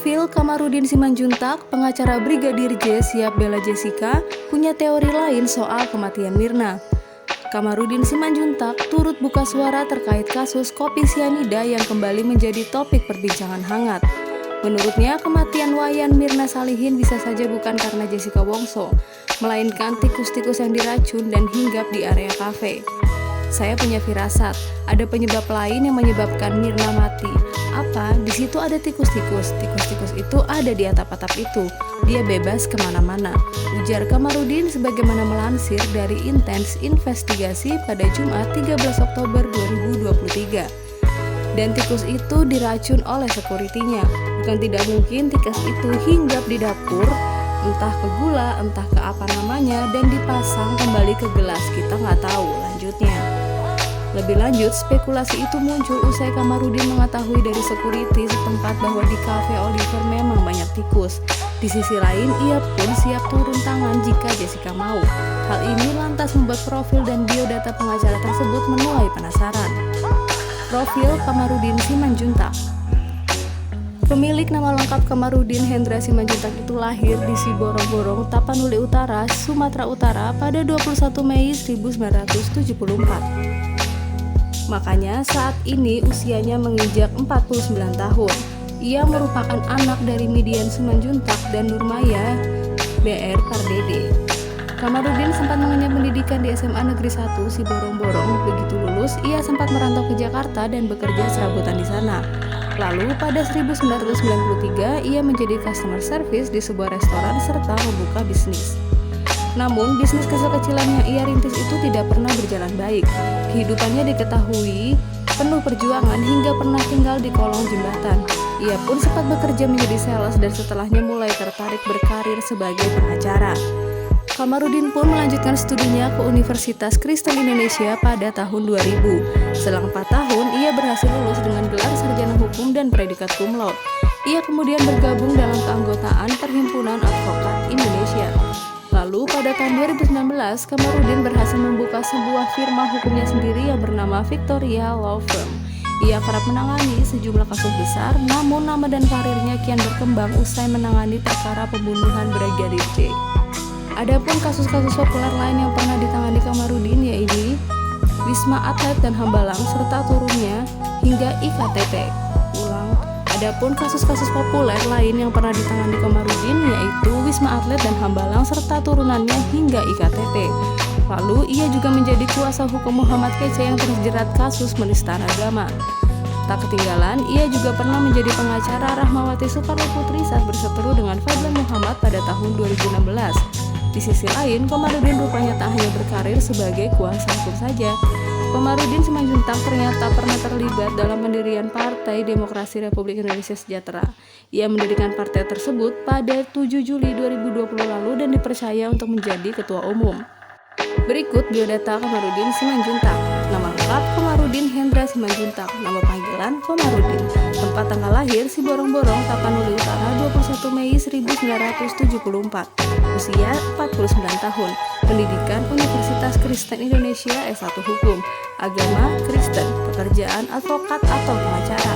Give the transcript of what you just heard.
Profil Kamarudin Simanjuntak, pengacara Brigadir J siap bela Jessica, punya teori lain soal kematian Mirna. Kamarudin Simanjuntak turut buka suara terkait kasus kopi sianida yang kembali menjadi topik perbincangan hangat. Menurutnya, kematian Wayan Mirna Salihin bisa saja bukan karena Jessica Wongso, melainkan tikus-tikus yang diracun dan hinggap di area kafe. Saya punya firasat, ada penyebab lain yang menyebabkan Mirna mati. Apa? Di situ ada tikus-tikus. Tikus-tikus itu ada di atap-atap itu. Dia bebas kemana-mana. Ujar Kamarudin sebagaimana melansir dari Intens Investigasi pada Jumat 13 Oktober 2023. Dan tikus itu diracun oleh sekuritinya. Bukan tidak mungkin tikus itu hinggap di dapur, entah ke gula, entah ke apa namanya, dan dipasang kembali ke gelas. Kita nggak tahu lanjutnya. Lebih lanjut, spekulasi itu muncul usai Kamarudin mengetahui dari security setempat bahwa di cafe Oliver memang banyak tikus. Di sisi lain, ia pun siap turun tangan jika Jessica mau. Hal ini lantas membuat profil dan biodata pengacara tersebut menuai penasaran. Profil Kamarudin Simanjuntak. Pemilik nama lengkap Kamarudin Hendra Simanjuntak itu lahir di Siborong-Borong, Tapanuli Utara, Sumatera Utara pada 21 Mei 1974. Makanya saat ini usianya menginjak 49 tahun. Ia merupakan anak dari Midian Simanjuntak dan Nurmaya BR Pardede. Kamarudin sempat mengenyam pendidikan di SMA Negeri 1 Siborong-Borong. Begitu lulus, ia sempat merantau ke Jakarta dan bekerja serabutan di sana. Lalu pada 1993 ia menjadi customer service di sebuah restoran serta membuka bisnis. Namun bisnis kecil-kecilan yang ia rintis itu tidak pernah berjalan baik. Kehidupannya diketahui penuh perjuangan hingga pernah tinggal di kolong jembatan. Ia pun sempat bekerja menjadi sales dan setelahnya mulai tertarik berkarir sebagai pengacara. Kamarudin pun melanjutkan studinya ke Universitas Kristen Indonesia pada tahun 2000. Selang 4 tahun, ia berhasil lulus dengan gelar sarjana hukum dan predikat cum laude. Ia kemudian bergabung dalam keanggotaan Perhimpunan Advokat Indonesia. Lalu pada tahun 2019, Kamarudin berhasil membuka sebuah firma hukumnya sendiri yang bernama Victoria Law Firm. Ia kerap menangani sejumlah kasus besar, namun nama dan karirnya kian berkembang usai menangani perkara pembunuhan Brigadir J. Adapun kasus-kasus populer lain yang pernah ditangani Kamarudin yaitu Wisma Atlet dan Hambalang serta turunnya hingga IKTP. Adapun kasus-kasus populer lain yang pernah ditangani Kamarudin yaitu Wisma Atlet dan Hambalang serta turunannya hingga IKTP. Lalu ia juga menjadi kuasa hukum Muhammad Kece yang terjerat kasus penistaan agama. Tak ketinggalan, ia juga pernah menjadi pengacara Rahmawati Soekarno Putri saat berseteru dengan Fadlan Muhammad pada tahun 2016. Di sisi lain, Kamarudin rupanya tak hanya berkarir sebagai kuasa hukum saja. Kamarudin Simanjuntak ternyata pernah terlibat dalam pendirian Partai Demokrasi Republik Indonesia Sejahtera. Ia mendirikan partai tersebut pada 7 Juli 2020 lalu dan dipercaya untuk menjadi ketua umum. Berikut biodata Kamarudin Simanjuntak. Nama lengkap Kamarudin Hendra Simanjuntak. Nama panggilan Kamarudin. Tempat tanggal lahir Siborong-Borong, Tapanuli Utara 21 Mei 1974. Usia 49 tahun. Pendidikan Universitas Kristen Indonesia S1 Hukum. Agama Kristen. Pekerjaan advokat atau pengacara.